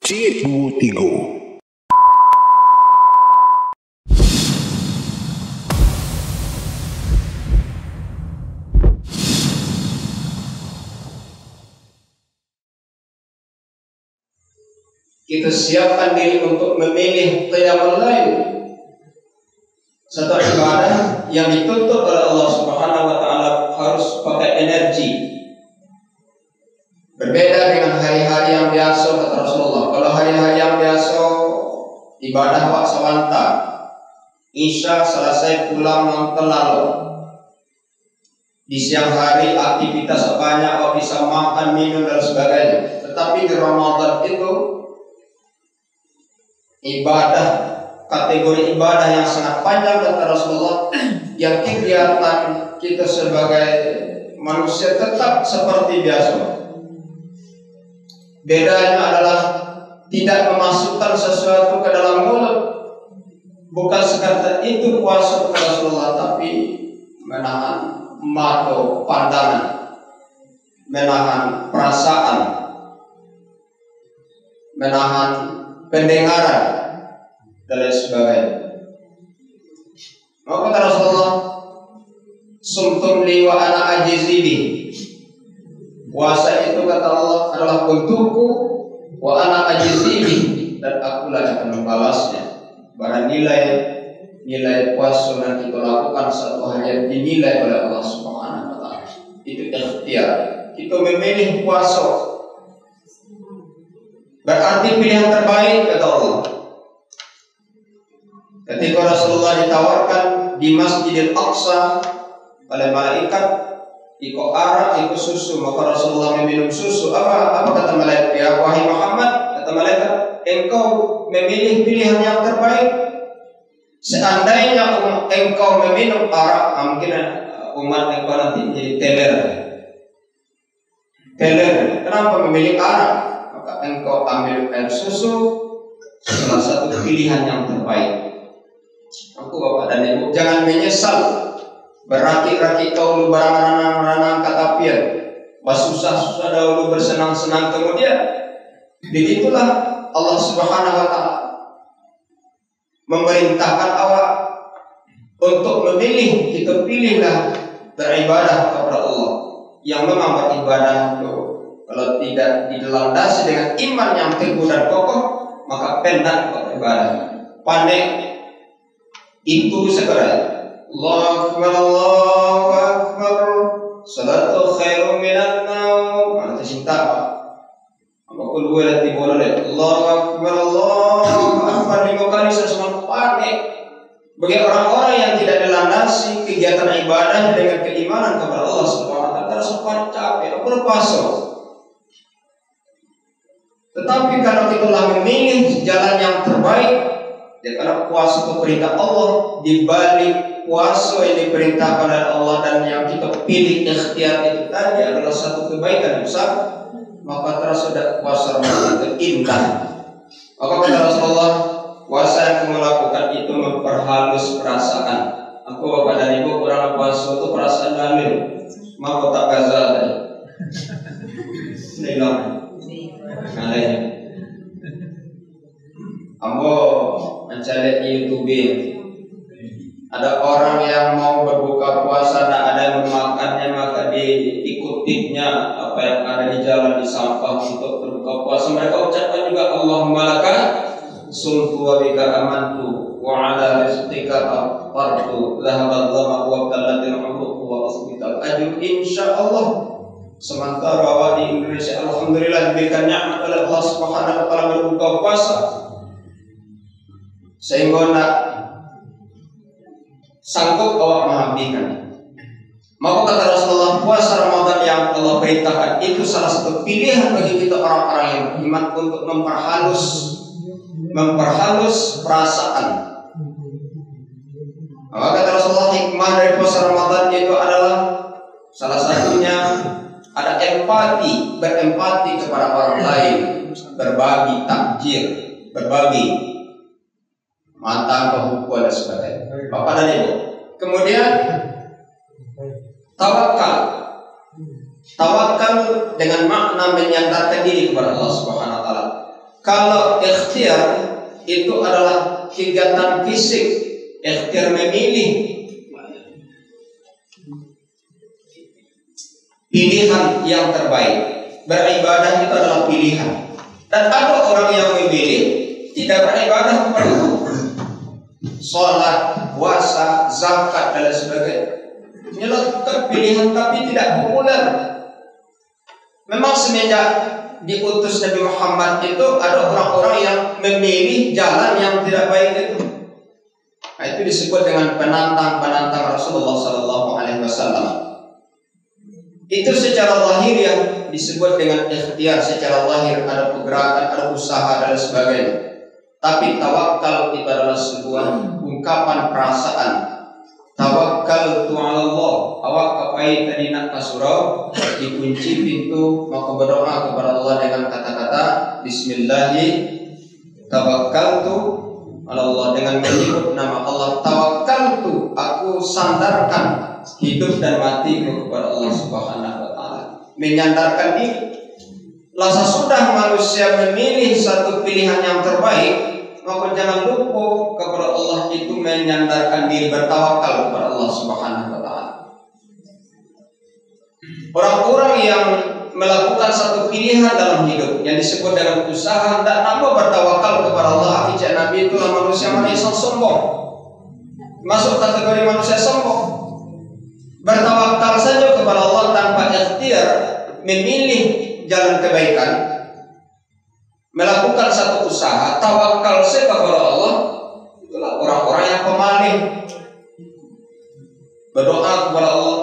C23. Kita siapkan diri untuk memilih qiyamul lail, satu ibadah yang dituntut oleh Allah Subhanahu wa taala harus pakai energi. Berbeda dengan hari-hari yang biasa kata Rasulullah. Kalau hari-hari yang biasa ibadah wak sawanta, Isya selesai pulang nonton lalu. Di siang hari aktivitas banyak, bisa makan, minum dan sebagainya. Tetapi di Ramadan itu ibadah, kategori ibadah yang sangat panjang kata Rasulullah, yang kegiatan kita sebagai manusia tetap seperti biasa. Bedanya adalah tidak memasukkan sesuatu ke dalam mulut. Bukan sekadar itu puasa kata Rasulullah, tapi menahan mata pandangan, menahan perasaan, menahan pendengaran dan lain sebagainya. Maka kata Rasulullah, sumtum li wa ana ajizi bi. Puasa itu kata Allah adalah untukku, wa ana ajizi bi, dan akulah yang akan membalasnya. Barang nilai puasa yang kita lakukan satu hari yang dinilai oleh Allah Subhanahu wa taala. Itu ikhtiar. Kita memilih puasa. Berarti pilihan terbaik kata Allah. Ketika Rasulullah ditawarkan di Masjidil Aqsa oleh malaikat, iko arak, iko susu, maka Rasulullah meminum susu. Apa kata malaikat? Ya wahai Muhammad, kata malaikat, engkau memilih pilihan yang terbaik. Seandainya engkau meminum arak, mungkin umat engkau nanti menjadi teler. Kenapa memilih arak? Maka engkau ambil air susu, salah satu pilihan yang terbaik. Aku bapak dan ibu jangan menyesal berakik-rakik dahulu barang-barang katapian, bersusah-susah dahulu, bersenang-senang kemudian. Begitulah Allah Subhanahu wa taala memerintahkan awak untuk memilih. Kita pilihlah beribadah kepada Allah. Yang memang beribadah itu kalau tidak dilandasi dengan iman yang teguh dan kokoh, maka penat beribadah, pandai. Itu segera Allahu Akbar, Allahu Akbar, salatu khairum minan naum. Ana cinta apa kedua lagi boleh Allahu Akbar, Allahu Akbar 5 kali sesuatu panik. Bagi orang-orang yang tidak dilandasi kegiatan ibadah dengan keimanan kepada Allah Subhanahu wa taala, terasa capek, berpuasa. Tetapi kalau kita telah memilih jalan yang terbaik, ya, karena puasa itu perintah Allah, di balik puasa yang diperintahkan oleh Allah dan yang kita pilih ikhtiar itu tadi adalah satu kebaikan besar, maka terasa puasa Ramadan itu indah. Maka kata Rasulullah, puasa yang kamu lakukan itu memperhalus perasaan. Aku bapak dan ibu kurang puasa itu perasaan dalil, mau tak gazal tadi. Nilam, nalanya. Ambo mencari di YouTube, ada orang yang mau berbuka puasa, tak ada yang memakannya, maka diikutinya apa yang ada di jalan, di sampah untuk berbuka puasa. Mereka ucapkan juga Allahumma laka sumtu wa bika amantu wa ala rizqika afartu dhahabat dhama wa qallatil umru wa asbital ajr insyaallah. Sementara awak di Indonesia alhamdulillah diberikan nikmat oleh Allah Subhanahu wa taala berbuka puasa, sehingga nak sanggup awak mengabdikan. Maka kata Rasulullah, puasa Ramadan yang Allah perintahkan itu salah satu pilihan bagi kita orang-orang yang beriman untuk memperhalus perasaan. Maka kata Rasulullah, hikmah dari puasa Ramadan itu adalah salah satunya ada empati, berempati kepada orang lain, berbagi takjir, berbagi mata, kehukuman dan sebagainya. Bapak dan ibu. Kemudian tawakal. Tawakal dengan makna menyandarkan diri kepada Allah Subhanahu wa taala. Kalau ikhtiar itu adalah kegiatan fisik, ikhtiar memilih pilihan yang terbaik. Beribadah itu adalah pilihan. Dan ada orang yang memilih tidak beribadah kepada Allah, sholat, puasa, zakat dan sebagainya, melakukan pilihan tapi tidak populer. Memang semenjak diutus Nabi Muhammad itu ada orang-orang yang memilih jalan yang tidak baik itu. Nah, itu disebut dengan penantang-penantang Rasulullah SAW. Itu secara lahir yang disebut dengan ikhtiar. Secara lahir ada pergerakan, ada usaha dan sebagainya. Tapi tawakal itu adalah sebuah ungkapan perasaan. Tawakkaltu 'ala Allah. Awak kapai tadi nak kasurau dikunci pintu, maka berdoa kepada Allah dengan kata-kata Bismillahi tawakkaltu 'ala Allah, dengan menyebut nama Allah. Tawakkaltu, aku sandarkan hidup dan matiku kepada Allah Subhanahu wa taala. Menyandarkan diri. Lasa sudah manusia memilih satu pilihan yang terbaik, maka jangan lupa kepada Allah itu menyandarkan diri, bertawakal kepada Allah Subhanahu wa taala. Orang-orang yang melakukan satu pilihan dalam hidup yang disebut dengan usaha, tidak nampak bertawakal kepada Allah. Ijaz Nabi itulah manusia yang sombong, masuk kategori manusia sombong. Bertawakal saja kepada Allah tanpa ikhtiar, memilih jalan kebaikan, melakukan satu usaha, tawakal saja kepada Allah, itulah orang-orang yang pemalih. Berdoa kepada Allah,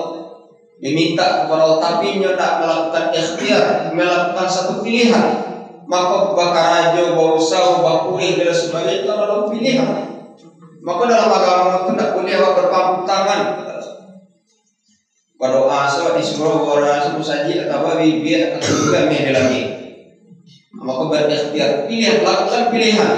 meminta kepada Allah, tapi tidak melakukan ikhtiar, melakukan satu pilihan, maka bakarajo, bausau, bakuri dan sebagainya itu adalah pilihan. Maka dalam agama itu tidak boleh berpangku tangan. Berdoa so disuruh orang suruh saji atau bibir atau juga lagi. Maka berikhtiar, pilih, lakukan pilihan.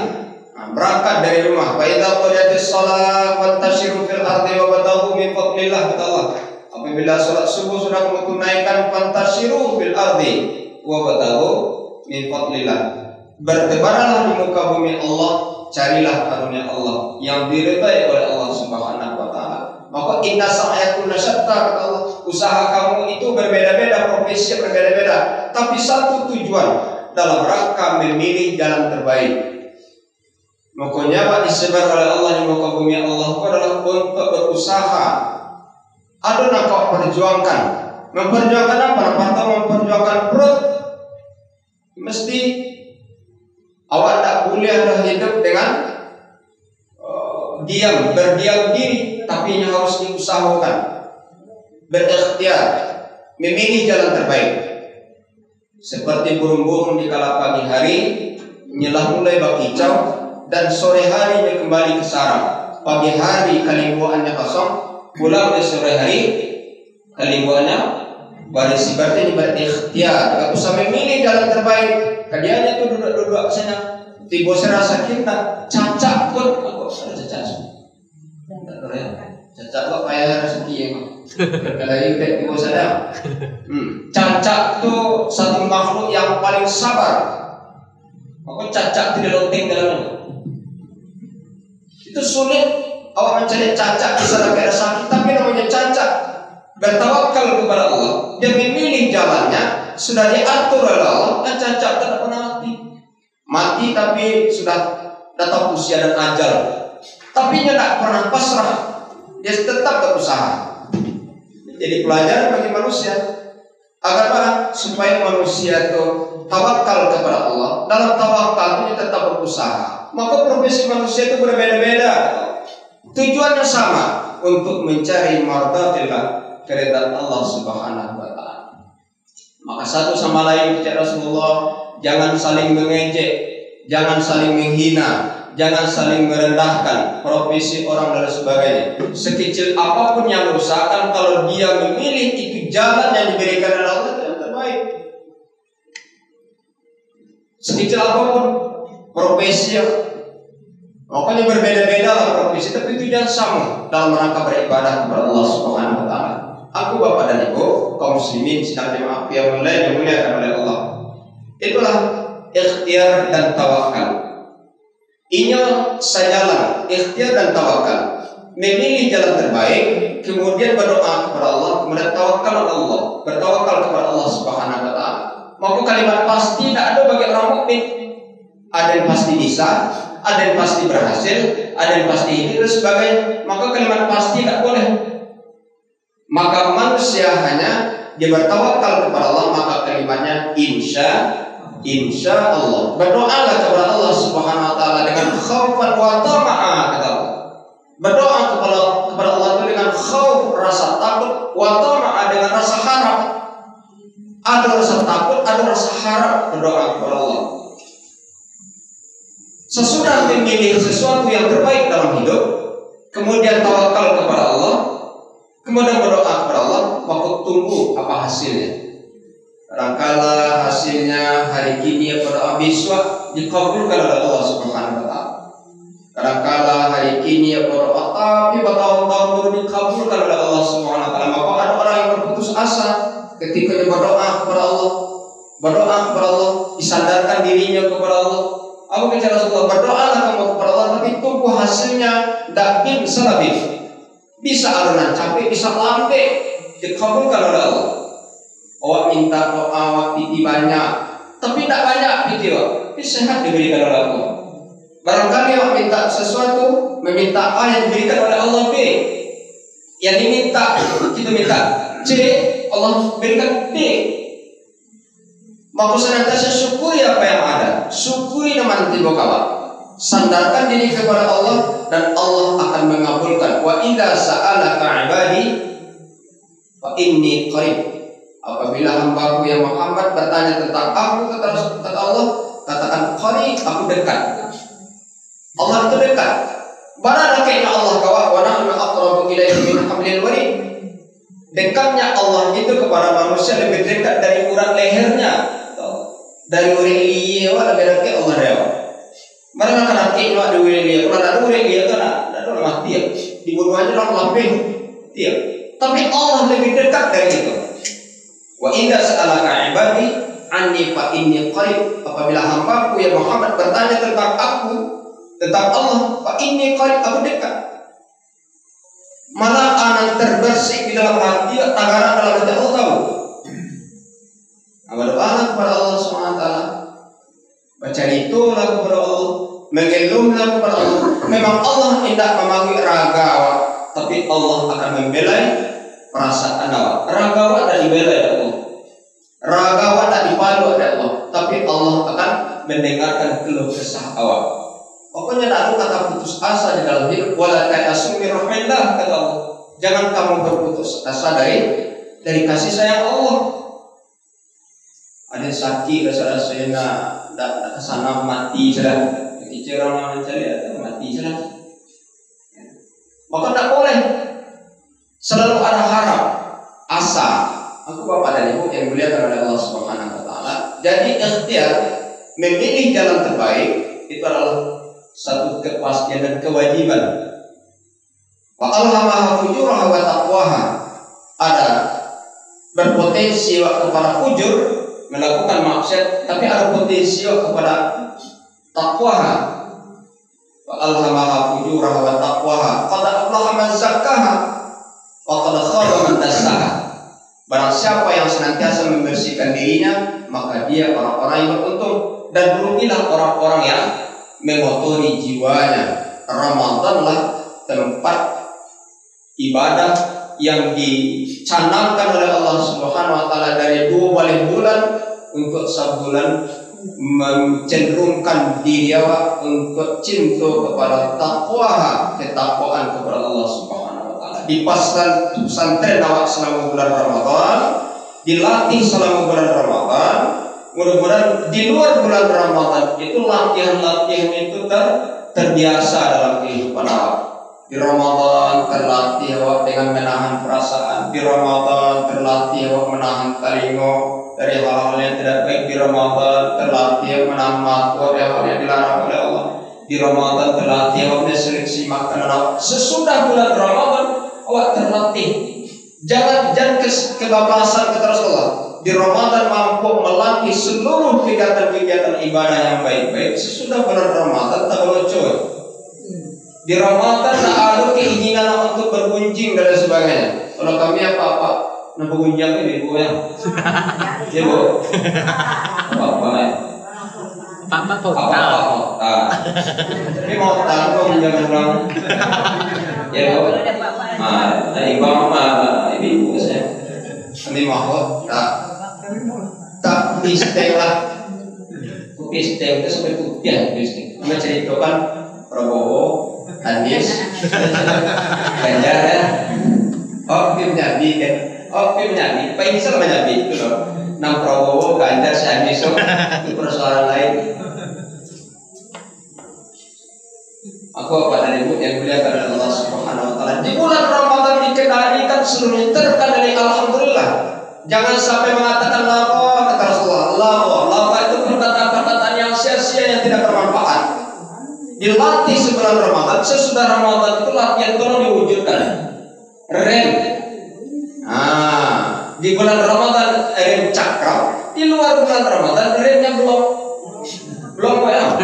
Berangkat dari rumah. Fa idza qadiyatis shalah fantashiru fil ardi wabtaghu min fadlillah, kata Allah. Apabila salat subuh sudah kamu tunaikan, fantashiru fil ardi wabtaghu min fadlillah. Bertebaranlah di muka bumi Allah, carilah karunia Allah yang diridai oleh Allah Subhanahu wa taala. Maka inna sa'yakum lasyatta, kata Allah. Usaha kamu itu berbeda-beda, profesi berbeda-beda, tapi satu tujuan, dalam rangka memilih jalan terbaik. Maka nyawa disebar oleh Allah di muka bumi Allah itu adalah untuk berusaha. Ada nak kau perjuangkan. Memperjuangkan apa? Pertama memperjuangkan perut. Mesti awak tak boleh ada hidup dengan berdiam diri, tapi yang harus diusahakan. Berikhtiar, memilih jalan terbaik. Seperti burung-burung di kala pagi hari menyelah mulai berkicau, dan sore hari dia kembali ke sarang. Pagi hari kalimbuannya kosong, pulang di sore hari kalimbuannya berisi. Berarti berikhtiar, tak usah memilih jalan terbaik. Kadiannya itu duduk-duduk sana, tiba serasa kita cacak pun aku ada cacak. Cacak kok payah rezeki ya. Kalau itu tiba sadar. Cacak itu satu makhluk yang paling sabar. Maka cacak tidak lonting dalamnya. Itu sulit awak mencari cacak di sana ada sakit, tapi namanya cacak. Bertawakal kepada Allah, dia memilih jalannya, sudah diatur oleh Allah, dan cacak tidak pernah mati. Mati tapi sudah datang usia dan ajal. Tapi dia tidak pernah pasrah, dia tetap berusaha. Jadi pelajaran bagi manusia agar supaya manusia itu tawakal kepada Allah. Dalam tawakal itu tetap berusaha. Maka profesi manusia itu berbeda-beda. Tujuannya sama, untuk mencari mardatillah, keridhaan Allah Subhanahu wa taala. Maka satu sama lain kepada Rasulullah, jangan saling mengejek, jangan saling menghina, jangan saling merendahkan profesi orang dan sebagainya. Sekecil apapun yang berusahakan, kalau dia memilih itu jalan yang diberikan oleh Allah, itu yang terbaik. Sekecil apapun profesi, makanya berbeda-beda lah profesi, tapi tujuan sama dalam rangka beribadah kepada Allah Subhanahu wa taala. Aku bapak dan ibu kaum muslimin sedang jemaah yang mulia dimuliakan oleh Allah. Itulah ikhtiar ikhtiar dan tawakal. Inyo sajalan ikhtiar dan tawakal. Memilih jalan terbaik, kemudian berdoa kepada Allah, kemudian tawakal kepada Allah, bertawakal kepada Allah Subhanahu wa taala. Maka kalimat pasti tidak ada bagi orang mukmin. Ada yang pasti bisa, ada yang pasti berhasil, ada yang pasti ini dan sebagainya. Maka kalimat pasti tidak boleh. Maka manusia hanya dia bertawakal kepada Allah, maka kalimatnya insya Allah. Berdoalah kepada Allah Subhanahu wa taala dengan khaufan wa tama'a, kata Allah. Berdoa kepada Allah itu dengan khauf, rasa takut, wa tama'a, dengan rasa harap. Ada rasa takut, ada rasa harap berdoa kepada Allah. Sesudah memilih sesuatu yang terbaik dalam hidup, kemudian tawakal kepada Allah, kemudian berdoa kepada Allah, maka tunggu apa hasilnya. Kadangkala hasilnya hari ini pada besok dikabulkan oleh Allah Subhanahu wa taala. Kadangkala hari ini berdoa tapi bertahun-tahun baru dikabulkan oleh Allah Subhanahu wa taala. Maka ada orang yang berputus asa ketika dia berdoa kepada Allah. Berdoa kepada Allah, disandarkan dirinya kepada Allah. Aku bicara Rasulullah, berdoalah kamu kepada Allah, tapi tunggu hasilnya. Dakin salabih, bisa alunan capek, bisa lambe, dikabulkan oleh Allah. Awak minta doa, awak piti banyak, tapi tidak banyak piti awak, tapi sehat diberikan oleh Allah. Barangkali awak minta sesuatu, meminta A yang diberikan oleh Allah B. Yang diminta, kita minta C, Allah berikan D. Maka senantiasa syukuri apa yang ada, syukuri dengan tiba kawan. Sandarkan diri kepada Allah dan Allah akan mengabulkan. Wa idza sa'alaka 'ibadi fa inni qarib. Apabila hambaku yang Muhammad bertanya tentang aku, kata Allah, katakan qarib, aku dekat. Allah itu dekat. Barang dekatnya Allah kawan, wa nahnu aqrabu ilaihi min hablil warid. Dekatnya Allah itu kepada manusia lebih dekat dari urat lehernya. Dari urat liya wa lebih dekat Allah dia. Mana nak kaki nak dua liya, kalau ada urat liya tu nak ada mati ya. Dibunuh aja orang lapin. Dia. Tapi Allah lebih dekat dari itu. Wa idza sa'alaka 'ibadi anni fa inni qarib. Apabila hambaku ya Muhammad bertanya tentang aku, tentang Allah, fa inni qarib, aku dekat. Malah anak terbersih di dalam hati, tagaran dalam hati Allah tahu. Berdoalah kepada Allah SWT, baca itulah kepada Allah, mengelumlah kepada Allah. Memang Allah tidak memanggil raga awak, tapi Allah akan membelai perasaan awak. Raga awak tak dibelai oleh Allah, raga awak tak dipalu oleh Allah, tapi Allah akan mendengarkan keluh kesah awak. Pokoknya tak ada kata putus asa di dalam hidup. Wala ta'asu min rahmatillah, kata Allah. Jangan kamu berputus asa dari kasih sayang Allah. Ada sakit rasa rasanya nak kesana mati sudah. Ketika orang mencari mati sudah. Maka tak boleh. Selalu ada harap, asa. Aku bapak dan ibu yang dimuliakan oleh Allah Subhanahu wa taala. Jadi ikhtiar memilih jalan terbaik itu adalah satu kepastian dan kewajiban. Wa alhamaha fujuraha wa taqwaha. Ada berpotensi kepada fujur, melakukan maksiat, tapi ada potensi kepada taqwaha. Wa alhamaha fujuraha wa taqwaha. Qad aflaha man zakkaha wa qad khaba man dassaha. Barang siapa yang senantiasa membersihkan dirinya, maka dia orang-orang yang beruntung, dan berugilah orang-orang yang mengotori jiwanya. Ramadanlah tempat ibadah yang dicanangkan oleh Allah Subhanahu wa taala dari 2 bulan untuk sebulan mencenderungkan diri awak untuk cinta kepada taqwa, ketakwaan kepada Allah Subhanahu wa taala. Di pesantren awak selama bulan Ramadan, dilatih selama bulan Ramadan. Mudah-mudahan di luar bulan Ramadan itu latihan-latihan itu terbiasa dalam kehidupan awak. Di Ramadan terlatih awak dengan menahan perasaan. Di Ramadan terlatih awak menahan telinga dari hal-hal yang tidak baik. Di Ramadan terlatih menahan mata dari hal yang dilarang oleh Allah. Di Ramadan terlatih awak seleksi makanan awak. Sesudah bulan Ramadan awak terlatih. Jangan kebablasan kata Rasulullah. di Ramadan mampu melatih seluruh kegiatan-kegiatan ibadah yang baik-baik, sesudah bulan Ramadan tak coy. Di Ramadan tak ada keinginan untuk bergunjing dan sebagainya. Kalau kami apa-apa, nak bergunjing ini bu ya, ya bu, apa-apa ya. Apa-apa. Ini mau tahu jangan bilang, ya bu. Tadi bang ini bu saya, ini mahot tak pistek lah. Pistek itu sampai putih pistek. Kami ceritakan Prabowo, Anies, Ganjar ya. Tim nyabi kan, tim nyabi, Pak Isel menyabi itu loh. Nam Prabowo, Ganjar, Anies itu persoalan lain. Aku pada ibu yang mulia karena Allah Subhanahu Wa Taala. Di bulan Ramadan dikendalikan seluruhnya terkendali, alhamdulillah. Jangan sampai mengatakan lapa kata Rasulullah, lapa itu perkataan yang sia-sia yang tidak bermanfaat. Dilatih sebelum Ramadan, sesudah Ramadan itu latihan tolong diwujudkan. Rem. Di bulan Ramadan rem cakram, di luar bulan Ramadan remnya belum ya.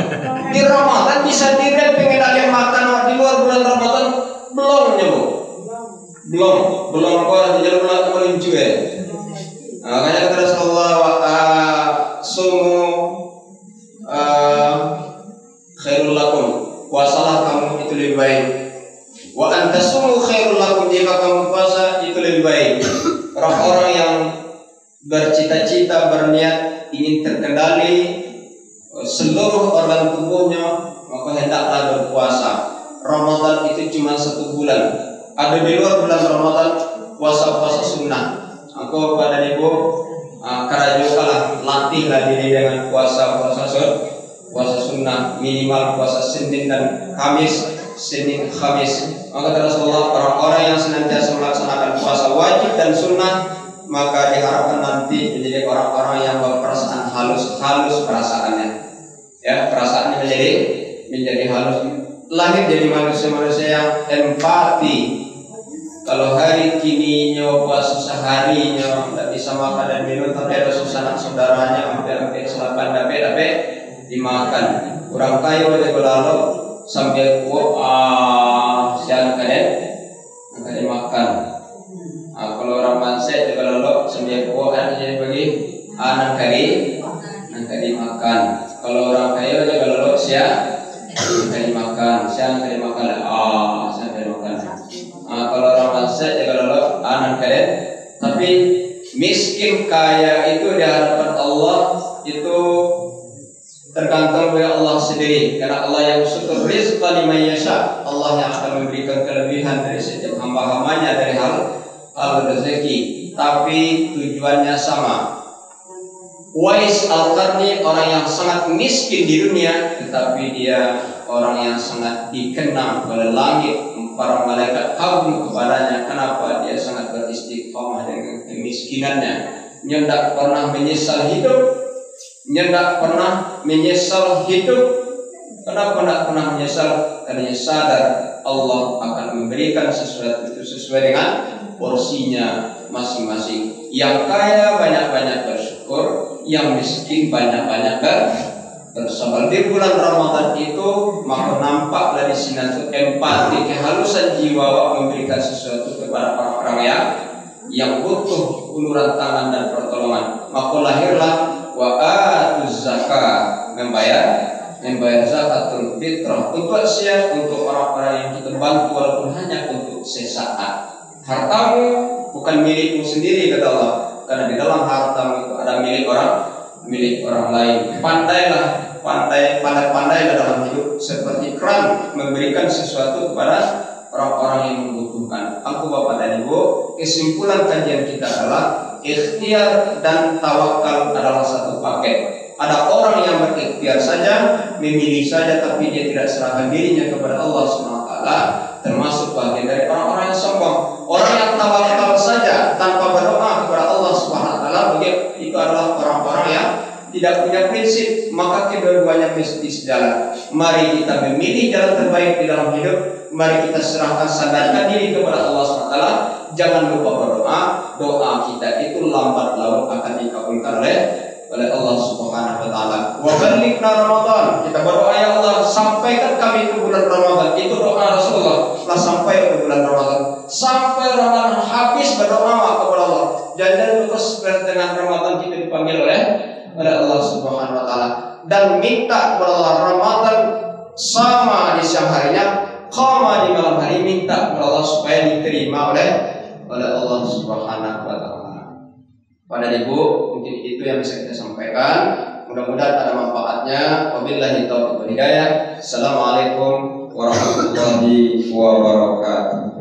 Di Ramadan bisa direm pengendalian makan, di luar bulan Ramadan belum ya bu. Belum kok di bulan meluncur ya. Makanya kata Rasulullah sumu khairul lakum, puasalah kamu itu lebih baik. Wa antasumu khairul lakum, jika kamu puasa itu lebih baik. Orang-orang yang bercita-cita berniat ingin terkendali seluruh organ tubuhnya, maka hendaklah berpuasa. Ramadan itu cuma 1 bulan. Ada di luar bulan Ramadan puasa-puasa sunnah. Aku pada ibu karajokalah, latihlah diri dengan puasa sunnah, minimal puasa Senin dan Kamis. Maka Rasulullah, orang-orang yang senantiasa melaksanakan puasa wajib dan sunnah, maka diharapkan nanti menjadi orang-orang yang berperasaan halus perasaannya. Ya, perasaannya menjadi halus, lahir jadi manusia-manusia yang empati. Kalau hari kini nyoba susah harinya, tidak bisa makan dan minum, tapi ada susah saudaranya, hampir kesalahan dapat dimakan. Kurang kaya aja berlalu sambil siang kadang makan. Kalau orang manset juga lalu sambil jadi bagi anak kali makan. Kalau orang kaya juga lalu siang kali makan. Kalau orang manset juga lalu anak kali. Tapi miskin kaya itu di hadapan Allah itu tergantung oleh Allah sendiri, karena Allah yang syukur rizqa liman yasha. Allah yang akan memberikan kelebihan dari setiap hamba-hambanya dari hal rezeki, tapi tujuannya sama. Wais Al-Qarni orang yang sangat miskin di dunia, tetapi dia orang yang sangat dikenang oleh langit, para malaikat kagum kepadanya. Kenapa? Dia sangat beristiqamah dengan kemiskinannya. Dia tidak pernah menyesal hidup. Kenapa tidak pernah menyesal? Karena sadar Allah akan memberikan sesuatu itu sesuai dengan porsinya masing-masing. Yang kaya banyak-banyak bersyukur, yang miskin banyak-banyak bersabar. Di bulan Ramadan itu maka nampak dari sini itu empati, kehalusan jiwa memberikan sesuatu kepada orang-orang yang butuh uluran tangan dan pertolongan. Maka lahirlah wa atuz zakat, membayar zakatul fitrah. Untuk siapa? Untuk orang-orang yang kita bantu walaupun hanya untuk sesaat. Hartamu bukan milikmu sendiri kata Allah, karena di dalam hartamu itu ada milik orang lain. Pandai-pandailah dalam hidup seperti keran memberikan sesuatu kepada orang-orang yang membutuhkan. Aku Bapak dan Ibu, kesimpulan kajian kita adalah ikhtiar dan tawakal adalah satu paket. Ada orang yang berikhtiar saja, memilih saja, tapi dia tidak serahkan dirinya kepada Allah SWT, termasuk bagian dari orang-orang yang sombong. Orang yang tawakal saja tanpa berdoa kepada Allah SWT, itu adalah orang-orang yang tidak punya prinsip, maka kedua-duanya mesti sejalan. Mari kita memilih jalan terbaik di dalam hidup. Mari kita serahkan, sandarkan diri kepada Allah SWT. Jangan lupa berdoa. Doa kita itu lambat laun akan dikabulkan oleh Allah Subhanahu wa taala. Wa balighna Ramadan. Kita berdoa, ya Allah, sampaikan kami ke bulan Ramadan. Itu doa Rasulullah. Setelah sampai ke bulan Ramadan, sampai Ramadan habis berdoa kepada Allah. Jangan terus dengan Ramadan kita dipanggil oleh Allah Subhanahu wa taala, dan minta kepada Allah Ramadan sama di siang harinya, qama di malam hari, minta kepada Allah supaya diterima oleh Allah Subhanahu wa taala. Pada Ibu, mungkin itu yang bisa kita sampaikan. Mudah-mudahan ada manfaatnya. Wabillahi taufiq wal hidayah. Assalamualaikum warahmatullahi wabarakatuh.